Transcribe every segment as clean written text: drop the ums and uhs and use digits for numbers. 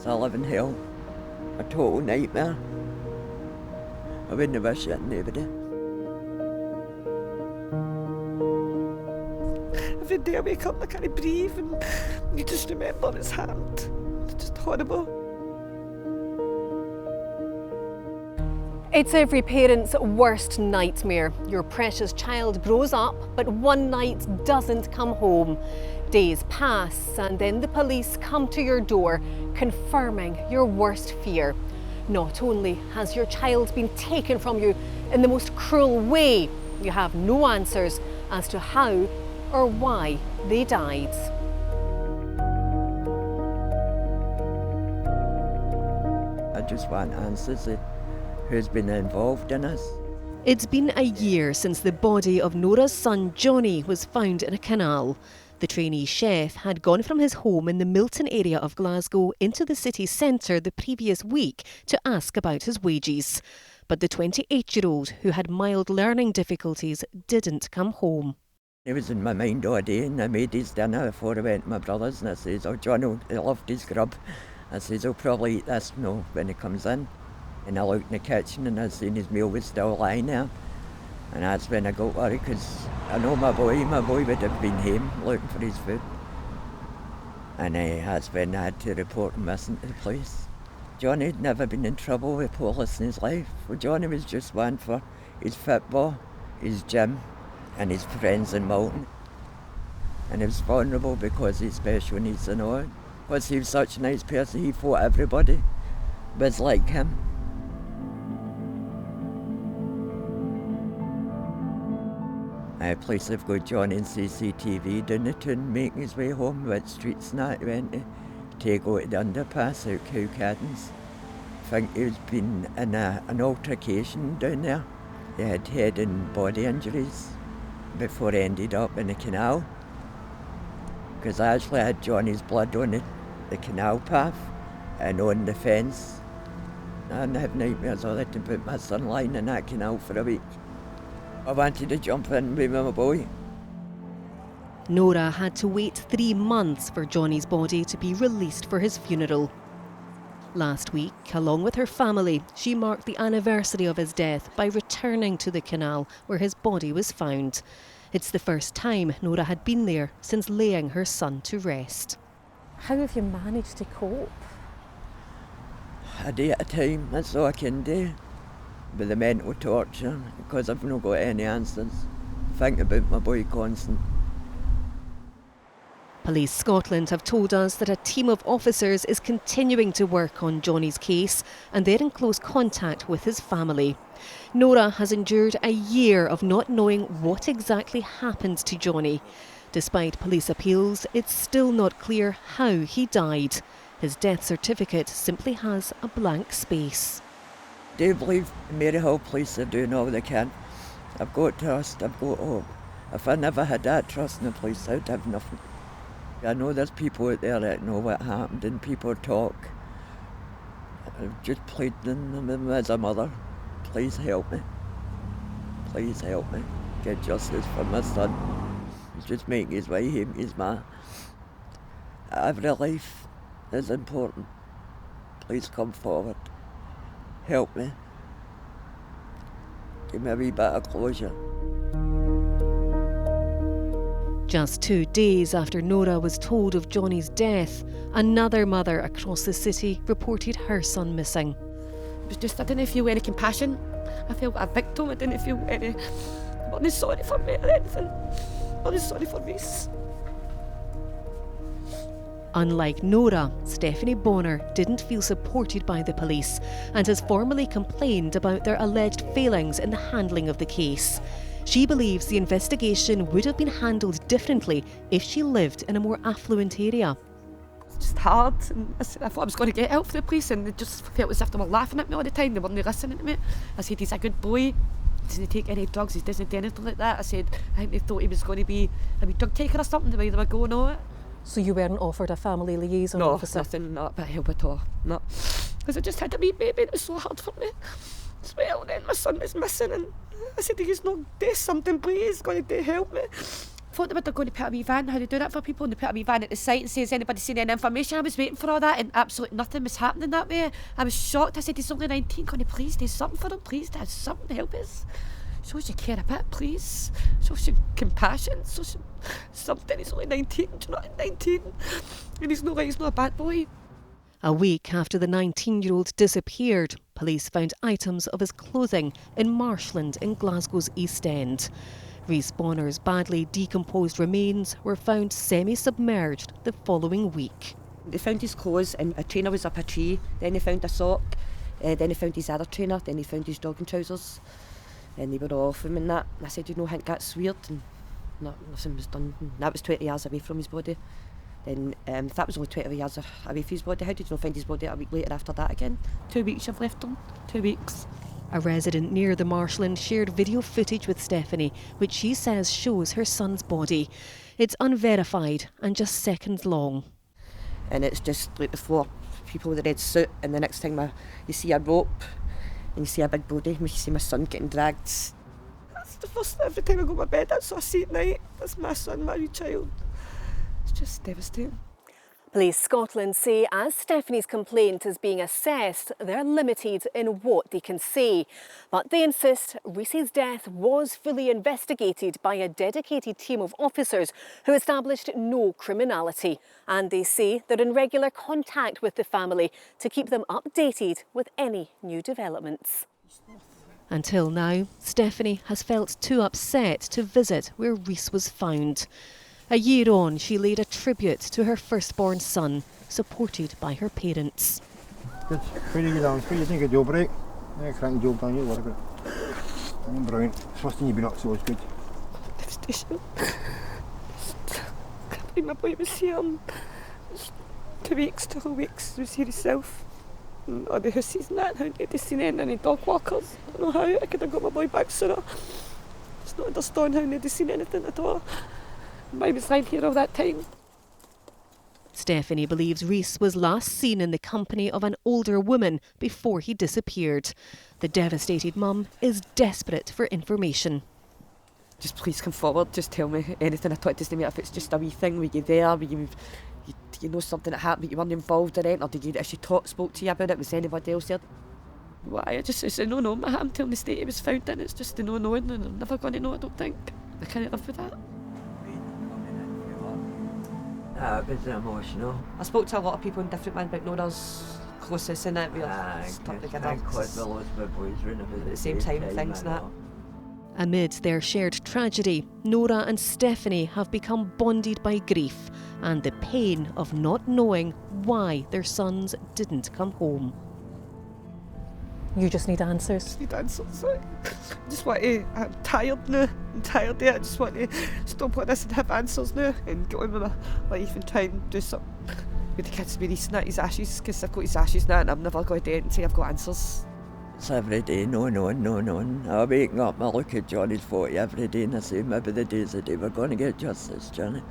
It's a living hell. A total nightmare. I wouldn't wish it on anybody. Every day I wake up and I can't breathe and you just remember his hand. It's just horrible. It's every parent's worst nightmare. Your precious child grows up, but one night doesn't come home. Days pass and then the police come to your door, confirming your worst fear. Not only has your child been taken from you in the most cruel way, you have no answers as to how or why they died. I just want answers of who's been involved in this. It's been a year since the body of Norah's son Johnny was found in a canal. The trainee chef had gone from his home in the Milton area of Glasgow into the city centre the previous week to ask about his wages. But the 28-year-old, who had mild learning difficulties, didn't come home. He was in my mind all day and I made his dinner before I went to my brother's and I says, oh John, he loved his grub. I says, he'll probably eat this now when he comes in. And I looked in the kitchen and I seen his meal was still lying there. And that's when I got worried because I know my boy would have been home looking for his food. And that's when I had to report him missing to the police. Johnny had never been in trouble with police in his life. Well, Johnny was just one for his football, his gym and his friends in Milton. And he was vulnerable because he's special needs and all. Because he was such a nice person, he thought everybody was like him. Police have got Johnny in CCTV down the town making his way home, which streets and that he went to go to the underpass out Cowcaddens. I think he's been in an altercation down there. He had head and body injuries before he ended up in the canal. Because I actually had Johnny's blood on the canal path and on the fence. And I have nightmares all that to put my son lying in that canal for a week. I wanted to jump in with my boy. Norah had to wait 3 months for Johnny's body to be released for his funeral. Last week, along with her family, she marked the anniversary of his death by returning to the canal where his body was found. It's the first time Norah had been there since laying her son to rest. How have you managed to cope? A day at a time, that's all I can do. With the mental torture, because I've not got any answers. Think about my boy constant. Police Scotland have told us that a team of officers is continuing to work on Johnny's case and they're in close contact with his family. Norah has endured a year of not knowing what exactly happened to Johnny. Despite police appeals, it's still not clear how he died. His death certificate simply has a blank space. Do you believe Maryhill police are doing all they can? I've got trust, I've got hope. If I never had that trust in the police, I'd have nothing. I know there's people out there that know what happened and people talk. I've just pleading them as a mother. Please help me. Please help me. Get justice for my son. He's just making his way home. He's my... Every life is important. Please come forward. Help me. Give me a wee bit of closure. Just 2 days after Norah was told of Johnny's death, another mother across the city reported her son missing. It was just, I didn't feel any compassion. I felt a victim. I didn't feel any... I wasn't sorry for me or anything. I was sorry for this. Unlike Norah, Stephanie Bonner didn't feel supported by the police and has formally complained about their alleged failings in the handling of the case. She believes the investigation would have been handled differently if she lived in a more affluent area. It's just hard. And I thought I was going to get help from the police and it just felt as if they were laughing at me all the time. They weren't listening to me. I said, he's a good boy. He doesn't take any drugs. He doesn't do anything like that. I said, I think they thought he was going to be a wee drug taker or something, the way they were going on it. So you weren't offered a family liaison officer? No, nothing, not a bit of help at all. No. Because I just had a wee baby and it was so hard for me. As well, then my son was missing and I said, he's not do something, please, going to help me. thought they were going to put a wee van, how they do that for people, and they put a wee van at the site and say, has anybody seen any information? I was waiting for all that and absolutely nothing was happening that way. I was shocked. I said, he's only 19, can you please do something for him? Please do something to help us. Shows you care a bit, please. Shows you compassion. Shows you something. He's only 19, do you know, 19. And he's not a bad boy. A week after the 19-year-old disappeared, police found items of his clothing in Marshland in Glasgow's East End. Rhys Bonner's badly decomposed remains were found semi-submerged the following week. They found his clothes and a trainer was up a tree, then they found a sock, then they found his other trainer, then they found his jogging trousers, and they were all off him and that. And I said, I think that's weird, and nothing was done. And that was 20 yards away from his body. Then if that was only 20 yards away from his body, how did you not find his body a week later after that again? 2 weeks you've left him, 2 weeks. A resident near the Marshland shared video footage with Stephanie, which she says shows her son's body. It's unverified and just seconds long. And it's just like the four people with the red suit, and the next thing you see a rope and you see a big body, and you see my son getting dragged. That's the first, every time I go to my bed, that's what I see at night. That's my son, my wee child. It's just devastating. Police Scotland say as Stephanie's complaint is being assessed, they're limited in what they can say. But they insist Rhys's death was fully investigated by a dedicated team of officers who established no criminality. And they say they're in regular contact with the family to keep them updated with any new developments. Until now, Stephanie has felt too upset to visit where Rhys was found. A year on, she laid a tribute to her firstborn son, supported by her parents. Good. Where do you get down? Where do you think of job, right? Yeah, cranking job down, you worry about it. I'm brilliant. First thing you've been up to was good. Devastation. Can't believe my boy was here. 2 weeks, 2 whole weeks, he was here himself. And all the hussies and that, how they'd seen any dog walkers. I don't know how I could have got my boy back sooner. It's not understand how they'd seen anything at all. I was lying here all that time. Stephanie believes Rhys was last seen in the company of an older woman before he disappeared. The devastated mum is desperate for information. Just please come forward, just tell me anything at all. It doesn't matter if it's just a wee thing, were you there, you know something that happened but you weren't involved in it, or did you actually spoke to you about it, was anybody else there? Why? It's a no, I'm telling the state it was found in, it's just a no knowing, and I'm never going to know, I don't think. I can't live with that. It was emotional. I spoke to a lot of people in different men about Norah's closest in it. We stuck together at the same time and things and that. Amid their shared tragedy, Norah and Stephanie have become bonded by grief and the pain of not knowing why their sons didn't come home. You just need answers. I just need answers. I just want to, I'm tired now. I'm tired of it. I just want to stop all this and have answers now and get on with my life and try and do something with the kids be releasing his ashes, because I've got his ashes now and I'm never going to do it and say I've got answers. It's every day, no. I'm waking up and I look at Johnny's photo every day and I say maybe the day's the day we're going to get justice, Johnny.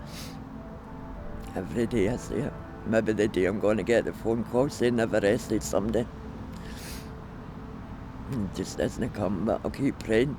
Every day I say it. Maybe the day I'm going to get the phone call saying they've arrested somebody. It just doesn't come, but I'll keep praying.